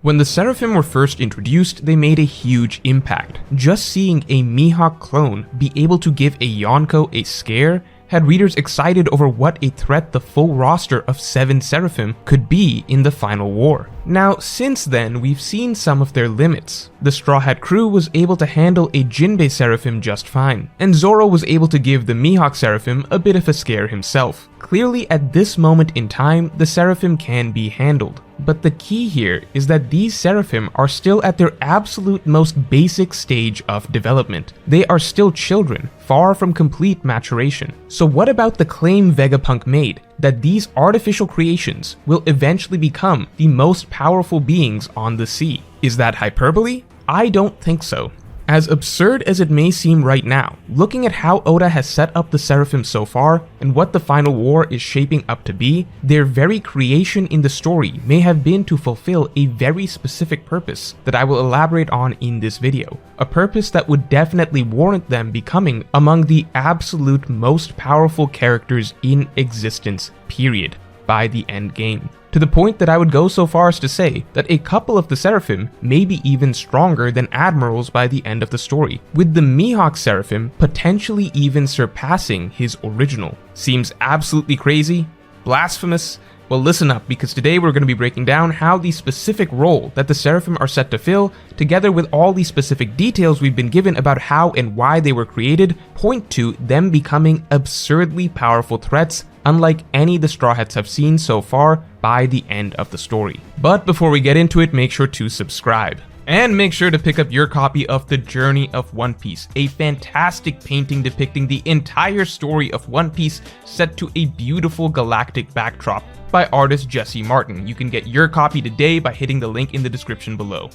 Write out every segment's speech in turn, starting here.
When the Seraphim were first introduced, they made a huge impact. Just seeing a Mihawk clone be able to give a Yonko a scare had readers excited over what a threat the full roster of 7 Seraphim could be in the final war. Now, since then, we've seen some of their limits. The Straw Hat crew was able to handle a Jinbei Seraphim just fine, and Zoro was able to give the Mihawk Seraphim a bit of a scare himself. Clearly, at this moment in time, the Seraphim can be handled. But the key here is that these Seraphim are still at their absolute most basic stage of development. They are still children, far from complete maturation. So what about the claim Vegapunk made, that these artificial creations will eventually become the most powerful beings on the sea? Is that hyperbole? I don't think so. As absurd as it may seem right now, looking at how Oda has set up the Seraphim so far and what the final war is shaping up to be, their very creation in the story may have been to fulfill a very specific purpose that I will elaborate on in this video. A purpose that would definitely warrant them becoming among the absolute most powerful characters in existence, period, by the end game. To the point that I would go so far as to say that a couple of the Seraphim may be even stronger than Admirals by the end of the story, with the Mihawk Seraphim potentially even surpassing his original. Seems absolutely crazy? Blasphemous? Well, listen up, because today we're going to be breaking down how the specific role that the Seraphim are set to fill, together with all the specific details we've been given about how and why they were created, point to them becoming absurdly powerful threats unlike any the Straw Hats have seen so far by the end of the story. But before we get into it, make sure to subscribe. And make sure to pick up your copy of The Journey of One Piece, a fantastic painting depicting the entire story of One Piece set to a beautiful galactic backdrop by artist Jesse Martin. You can get your copy today by hitting the link in the description below.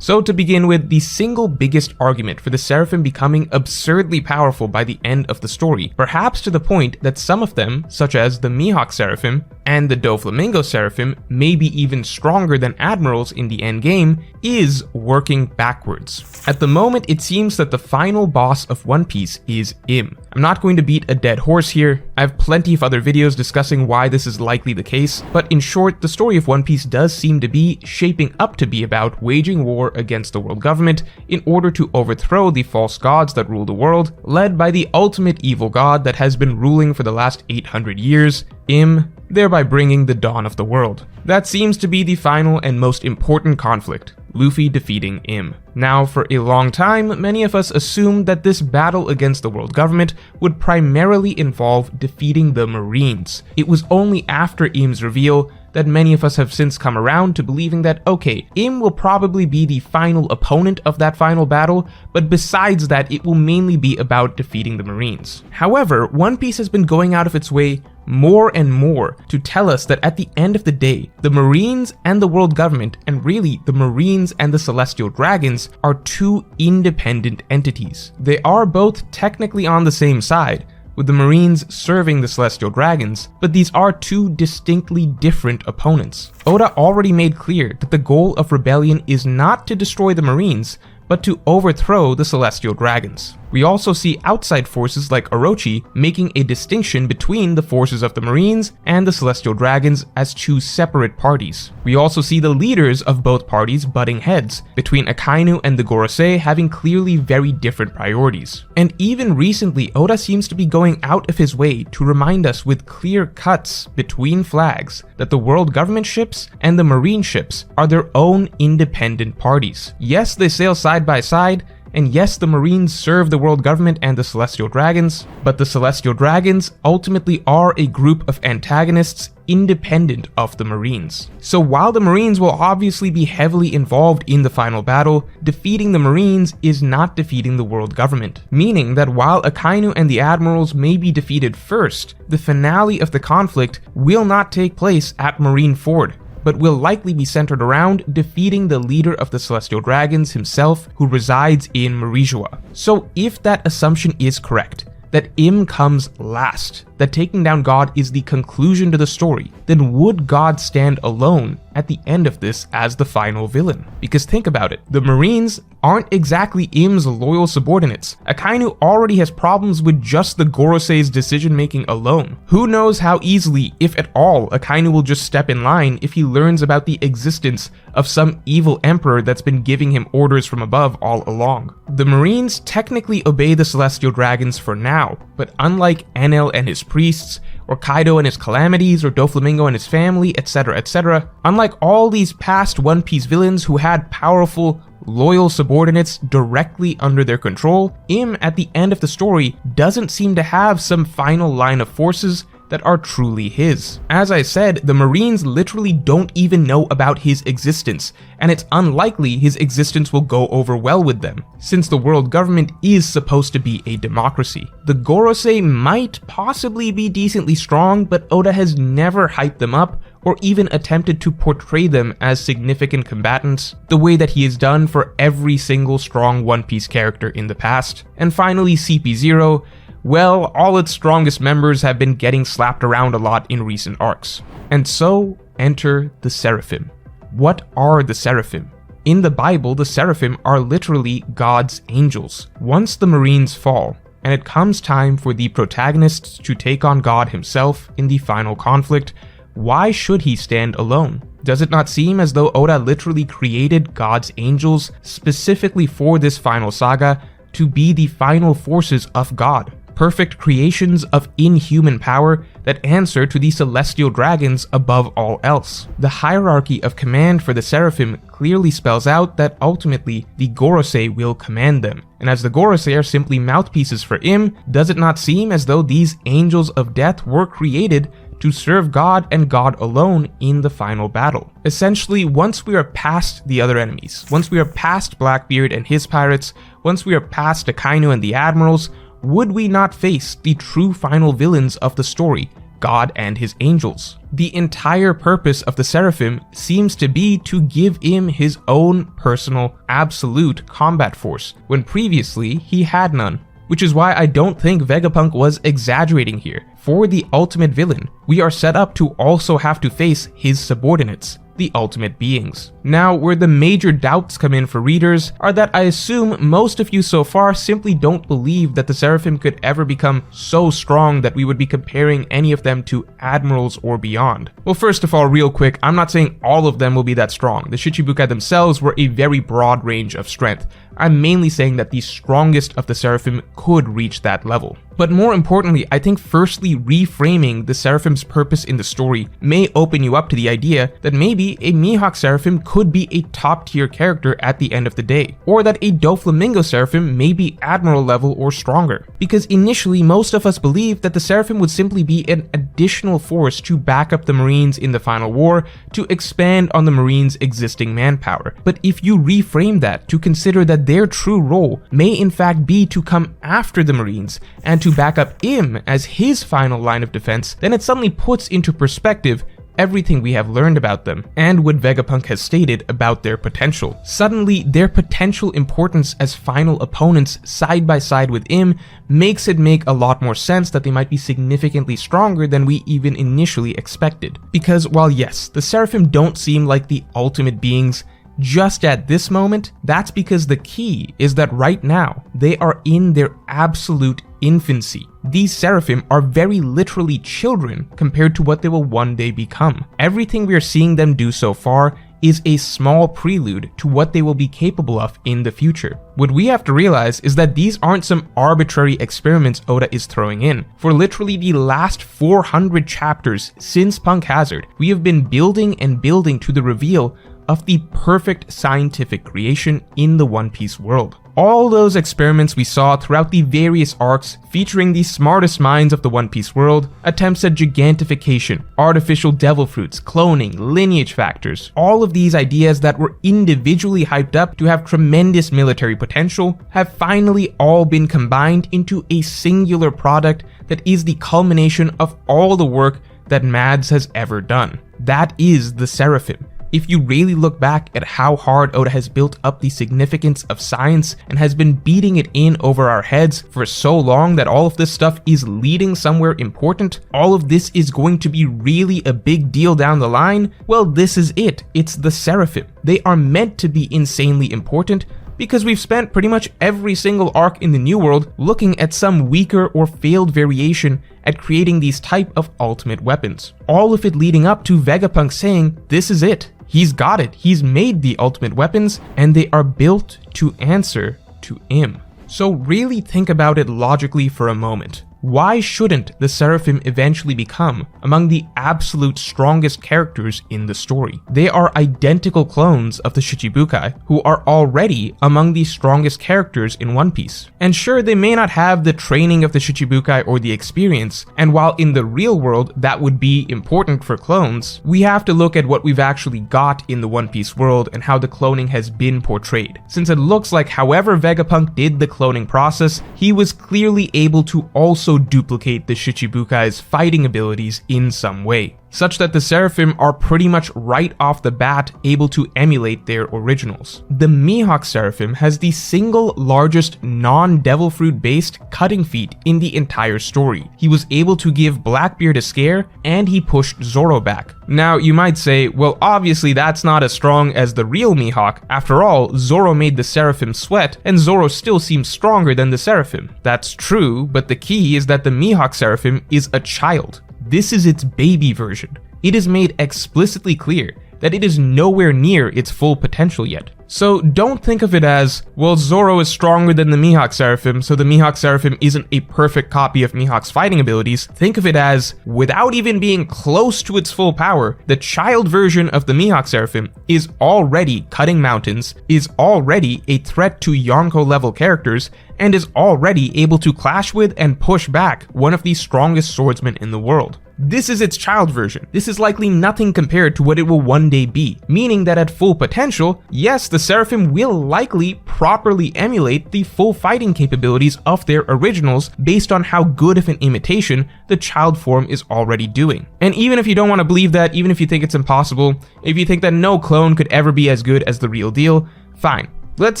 So to begin with, the single biggest argument for the Seraphim becoming absurdly powerful by the end of the story, perhaps to the point that some of them, such as the Mihawk Seraphim and the Doflamingo Seraphim, may be even stronger than Admirals in the end game, is working backwards. At the moment, it seems that the final boss of One Piece is Im. I'm not going to beat a dead horse here. I have plenty of other videos discussing why this is likely the case, but in short, the story of One Piece does seem to be shaping up to be about waging war against the world government in order to overthrow the false gods that rule the world, led by the ultimate evil god that has been ruling for the last 800 years, Im, thereby bringing the dawn of the world. That seems to be the final and most important conflict, Luffy defeating Im. Now, for a long time, many of us assumed that this battle against the world government would primarily involve defeating the Marines. It was only after Im's reveal that many of us have since come around to believing that, okay, Im will probably be the final opponent of that final battle, but besides that, it will mainly be about defeating the Marines. However, One Piece has been going out of its way more and more to tell us that at the end of the day, the Marines and the world government, and really the Marines and the Celestial Dragons, are two independent entities. They are both technically on the same side, with the Marines serving the Celestial Dragons, but these are two distinctly different opponents. Oda already made clear that the goal of Rebellion is not to destroy the Marines, but to overthrow the Celestial Dragons. We also see outside forces like Orochi making a distinction between the forces of the Marines and the Celestial Dragons as two separate parties. We also see the leaders of both parties butting heads, between Akainu and the Gorosei having clearly very different priorities. And even recently, Oda seems to be going out of his way to remind us with clear cuts between flags that the world government ships and the Marine ships are their own independent parties. Yes, they sail side by side, and yes, the Marines serve the world government and the Celestial Dragons, but the Celestial Dragons ultimately are a group of antagonists independent of the Marines. So while the Marines will obviously be heavily involved in the final battle, defeating the Marines is not defeating the world government, meaning that while Akainu and the Admirals may be defeated first, the finale of the conflict will not take place at Marineford, but will likely be centered around defeating the leader of the Celestial Dragons himself, who resides in Marijua. So if that assumption is correct, that Im comes last, that taking down God is the conclusion to the story, then would God stand alone at the end of this as the final villain? Because think about it, the Marines aren't exactly Im's loyal subordinates. Akainu already has problems with just the Gorosei's decision making alone. Who knows how easily, if at all, Akainu will just step in line if he learns about the existence of some evil emperor that's been giving him orders from above all along. The Marines technically obey the Celestial Dragons for now, but unlike Enel and his priests, or Kaido and his calamities, or Doflamingo and his family, etc., etc., unlike all these past One Piece villains who had powerful, loyal subordinates directly under their control, Im at the end of the story doesn't seem to have some final line of forces that are truly his. As I said, the Marines literally don't even know about his existence, and it's unlikely his existence will go over well with them, since the world government is supposed to be a democracy. The Gorosei might possibly be decently strong, but Oda has never hyped them up or even attempted to portray them as significant combatants, the way that he has done for every single strong One Piece character in the past. And finally, CP0, well, all its strongest members have been getting slapped around a lot in recent arcs. And so, enter the Seraphim. What are the Seraphim? In the Bible, the Seraphim are literally God's angels. Once the Marines fall, and it comes time for the protagonists to take on God himself in the final conflict, why should he stand alone? Does it not seem as though Oda literally created God's angels specifically for this final saga to be the final forces of God? Perfect creations of inhuman power that answer to the celestial dragons above all else. The hierarchy of command for the Seraphim clearly spells out that ultimately the Gorosei will command them. And as the Gorosei are simply mouthpieces for Im, does it not seem as though these angels of death were created to serve God and God alone in the final battle? Essentially, once we are past the other enemies, once we are past Blackbeard and his pirates, once we are past Akainu and the admirals, would we not face the true final villains of the story, God and his angels? The entire purpose of the Seraphim seems to be to give Im his own personal, absolute combat force, when previously he had none. Which is why I don't think Vegapunk was exaggerating here. For the ultimate villain, we are set up to also have to face his subordinates, the ultimate beings. Now, where the major doubts come in for readers are that I assume most of you so far simply don't believe that the Seraphim could ever become so strong that we would be comparing any of them to admirals or beyond. Well, first of all, real quick, I'm not saying all of them will be that strong. The Shichibukai themselves were a very broad range of strength. I'm mainly saying that the strongest of the Seraphim could reach that level. But more importantly, I think firstly reframing the Seraphim's purpose in the story may open you up to the idea that maybe a Mihawk Seraphim could be a top tier character at the end of the day, or that a Doflamingo Seraphim may be Admiral level or stronger. Because initially most of us believed that the Seraphim would simply be an additional force to back up the Marines in the final war, to expand on the Marines' existing manpower. But if you reframe that to consider that their true role may in fact be to come after the Marines and to back up Im as his final line of defense, then it suddenly puts into perspective everything we have learned about them, and what Vegapunk has stated about their potential. Suddenly, their potential importance as final opponents side by side with Im makes it make a lot more sense that they might be significantly stronger than we even initially expected. Because while yes, the Seraphim don't seem like the ultimate beings just at this moment, that's because the key is that right now, they are in their absolute infancy. These Seraphim are very literally children compared to what they will one day become. Everything we are seeing them do so far is a small prelude to what they will be capable of in the future. What we have to realize is that these aren't some arbitrary experiments Oda is throwing in. For literally the last 400 chapters since Punk Hazard, we have been building and building to the reveal of the perfect scientific creation in the One Piece world. All those experiments we saw throughout the various arcs featuring the smartest minds of the One Piece world, attempts at gigantification, artificial devil fruits, cloning, lineage factors, all of these ideas that were individually hyped up to have tremendous military potential have finally all been combined into a singular product that is the culmination of all the work that Mads has ever done. That is the Seraphim. if you really look back at how hard Oda has built up the significance of science and has been beating it in over our heads for so long that all of this stuff is leading somewhere important, all of this is going to be really a big deal down the line, well, this is it. It's the Seraphim. They are meant to be insanely important, because we've spent pretty much every single arc in the New World looking at some weaker or failed variation at creating these type of ultimate weapons. All of it leading up to Vegapunk saying, this is it. He's got it. He's made the ultimate weapons, and they are built to answer to him. So really think about it logically for a moment. Why shouldn't the Seraphim eventually become among the absolute strongest characters in the story? They are identical clones of the Shichibukai, who are already among the strongest characters in One Piece. And sure, they may not have the training of the Shichibukai or the experience, and while in the real world that would be important for clones, we have to look at what we've actually got in the One Piece world and how the cloning has been portrayed. Since it looks like however Vegapunk did the cloning process, he was clearly able to also duplicate the Shichibukai's fighting abilities in some way, such that the Seraphim are pretty much right off the bat able to emulate their originals. The Mihawk Seraphim has the single largest non-Devil Fruit based cutting feat in the entire story. He was able to give Blackbeard a scare, and he pushed Zoro back. Now you might say, well, obviously that's not as strong as the real Mihawk. After all, Zoro made the Seraphim sweat, and Zoro still seems stronger than the Seraphim. That's true, but the key is that the Mihawk Seraphim is a child. This is its baby version. It is made explicitly clear that it is nowhere near its full potential yet. So don't think of it as, well, Zoro is stronger than the Mihawk Seraphim, so the Mihawk Seraphim isn't a perfect copy of Mihawk's fighting abilities. Think of it as, without even being close to its full power, the child version of the Mihawk Seraphim is already cutting mountains, is already a threat to Yonko level characters, and is already able to clash with and push back one of the strongest swordsmen in the world. This is its child version. This is likely nothing compared to what it will one day be, meaning that at full potential, yes, the Seraphim will likely properly emulate the full fighting capabilities of their originals based on how good of an imitation the child form is already doing. And even if you don't want to believe that, even if you think it's impossible, if you think that no clone could ever be as good as the real deal, fine. Let's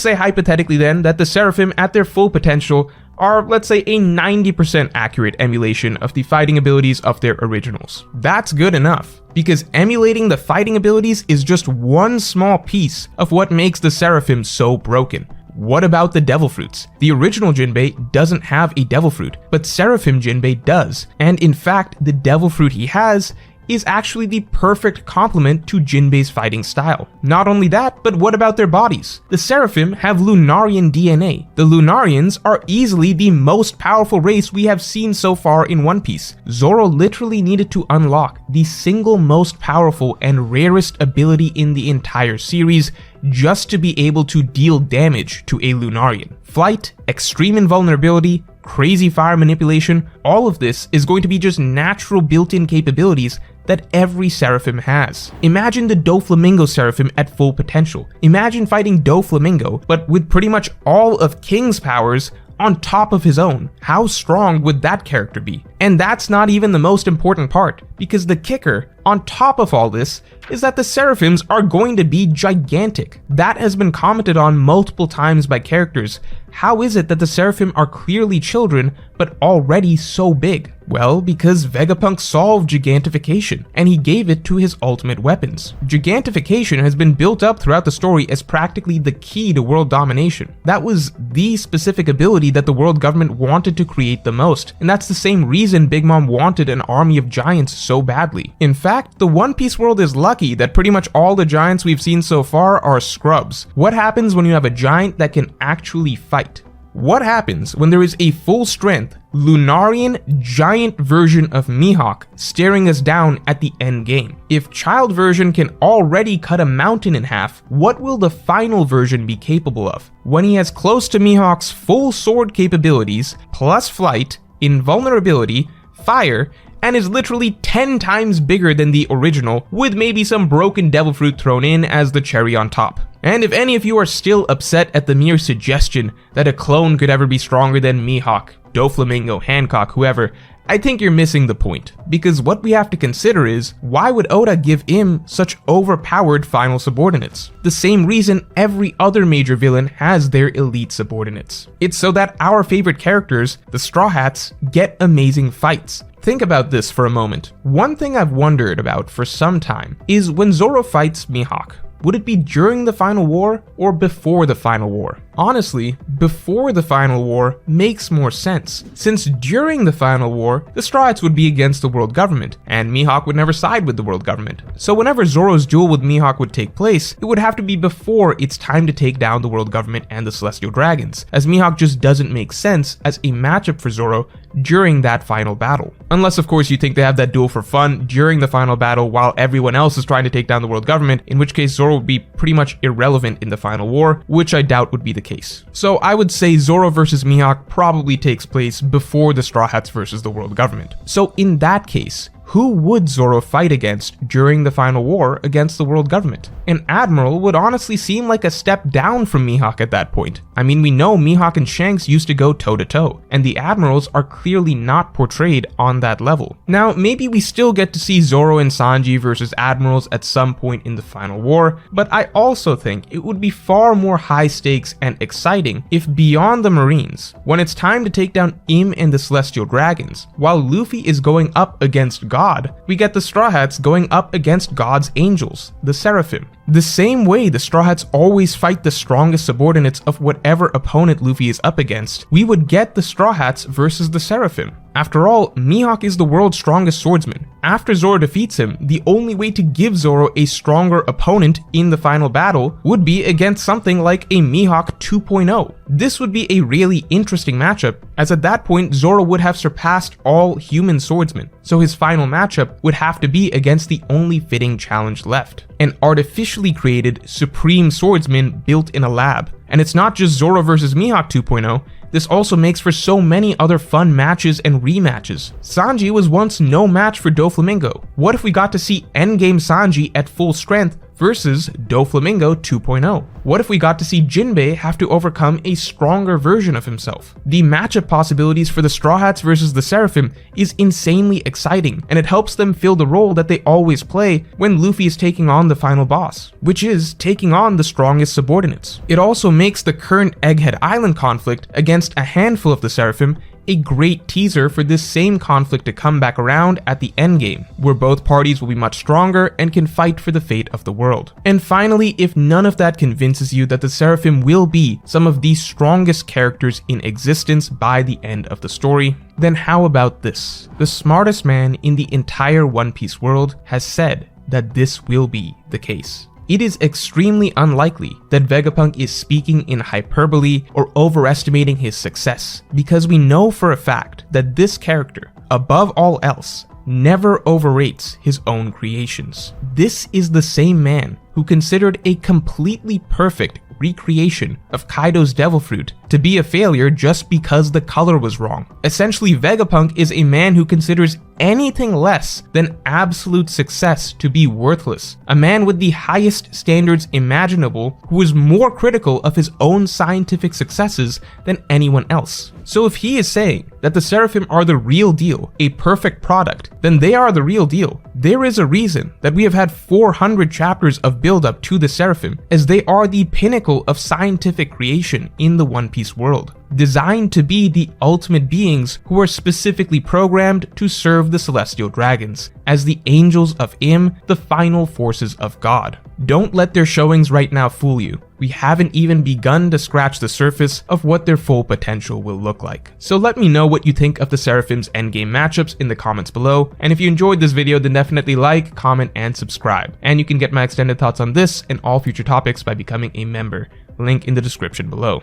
say hypothetically then that the Seraphim at their full potential are, let's say, a 90% accurate emulation of the fighting abilities of their originals. That's good enough, because emulating the fighting abilities is just one small piece of what makes the Seraphim so broken. What about the Devil Fruits? The original Jinbei doesn't have a Devil Fruit, but Seraphim Jinbei does, and in fact, the Devil Fruit he has is actually the perfect complement to Jinbei's fighting style. Not only that, but what about their bodies? The Seraphim have Lunarian DNA. The Lunarians are easily the most powerful race we have seen so far in One Piece. Zoro literally needed to unlock the single most powerful and rarest ability in the entire series just to be able to deal damage to a Lunarian. Flight, extreme invulnerability, crazy fire manipulation, all of this is going to be just natural built-in capabilities that every Seraphim has. Imagine the Doflamingo Seraphim at full potential. Imagine fighting Doflamingo, but with pretty much all of King's powers on top of his own. How strong would that character be? And that's not even the most important part, because the kicker on top of all this is that the Seraphims are going to be gigantic. That has been commented on multiple times by characters. How is it that the Seraphim are clearly children, but already so big? Well, because Vegapunk solved gigantification, and he gave it to his ultimate weapons. Gigantification has been built up throughout the story as practically the key to world domination. That was the specific ability that the world government wanted to create the most, and that's the same reason Big Mom wanted an army of giants so badly. In fact, the One Piece world is lucky that pretty much all the giants we've seen so far are scrubs. What happens when you have a giant that can actually fight? What happens when there is a full-strength, Lunarian giant version of Mihawk staring us down at the end game? If child version can already cut a mountain in half, what will the final version be capable of? When he has close to Mihawk's full sword capabilities, plus flight, invulnerability, fire, and is literally 10 times bigger than the original, with maybe some broken devil fruit thrown in as the cherry on top. And if any of you are still upset at the mere suggestion that a clone could ever be stronger than Mihawk, Doflamingo, Hancock, whoever, I think you're missing the point, because what we have to consider is, why would Oda give Im such overpowered final subordinates? The same reason every other major villain has their elite subordinates. It's so that our favorite characters, the Straw Hats, get amazing fights. Think about this for a moment. One thing I've wondered about for some time is when Zoro fights Mihawk, would it be during the final war or before the final war? Honestly, before the final war makes more sense, since during the final war, the Straw Hats would be against the world government, and Mihawk would never side with the world government. So whenever Zoro's duel with Mihawk would take place, it would have to be before it's time to take down the world government and the Celestial Dragons, as Mihawk just doesn't make sense as a matchup for Zoro during that final battle. Unless of course you think they have that duel for fun during the final battle while everyone else is trying to take down the world government, in which case Zoro would be pretty much irrelevant in the final war, which I doubt would be the case. So I would say Zoro versus Mihawk probably takes place before the Straw Hats versus the world government. So in that case, who would Zoro fight against during the final war against the world government? An admiral would honestly seem like a step down from Mihawk at that point. I mean, we know Mihawk and Shanks used to go toe-to-toe, and the admirals are clearly not portrayed on that level. Now, maybe we still get to see Zoro and Sanji versus admirals at some point in the final war, but I also think it would be far more high stakes and exciting if beyond the Marines, when it's time to take down Im and the Celestial Dragons, while Luffy is going up against God, we get the Straw Hats going up against God's angels, the Seraphim. The same way the Straw Hats always fight the strongest subordinates of whatever opponent Luffy is up against, we would get the Straw Hats versus the Seraphim. After all, Mihawk is the world's strongest swordsman. After Zoro defeats him, the only way to give Zoro a stronger opponent in the final battle would be against something like a Mihawk 2.0. This would be a really interesting matchup, as at that point Zoro would have surpassed all human swordsmen, so his final matchup would have to be against the only fitting challenge left, an artificially created supreme swordsman built in a lab. And it's not just Zoro versus Mihawk 2.0, this also makes for so many other fun matches and rematches. Sanji was once no match for Doflamingo. What if we got to see endgame Sanji at full strength versus Doflamingo 2.0? What if we got to see Jinbei have to overcome a stronger version of himself? The matchup possibilities for the Straw Hats versus the Seraphim is insanely exciting, and it helps them fill the role that they always play when Luffy is taking on the final boss, which is taking on the strongest subordinates. It also makes the current Egghead Island conflict against a handful of the Seraphim a great teaser for this same conflict to come back around at the endgame, where both parties will be much stronger and can fight for the fate of the world. And finally, if none of that convinces you that the Seraphim will be some of the strongest characters in existence by the end of the story, then how about this? The smartest man in the entire One Piece world has said that this will be the case. It is extremely unlikely that Vegapunk is speaking in hyperbole or overestimating his success, because we know for a fact that this character, above all else, never overrates his own creations. This is the same man who considered a completely perfect recreation of Kaido's Devil Fruit to be a failure just because the color was wrong. Essentially, Vegapunk is a man who considers anything less than absolute success to be worthless. A man with the highest standards imaginable who is more critical of his own scientific successes than anyone else. So if he is saying that the Seraphim are the real deal, a perfect product, then they are the real deal. There is a reason that we have had 400 chapters of build-up to the Seraphim, as they are the pinnacle of scientific creation in the One Piece world, designed to be the ultimate beings who are specifically programmed to serve the Celestial Dragons, as the angels of Im, the final forces of God. Don't let their showings right now fool you. We haven't even begun to scratch the surface of what their full potential will look like. So let me know what you think of the Seraphim's endgame matchups in the comments below, and if you enjoyed this video then definitely like, comment, and subscribe. And you can get my extended thoughts on this and all future topics by becoming a member. Link in the description below.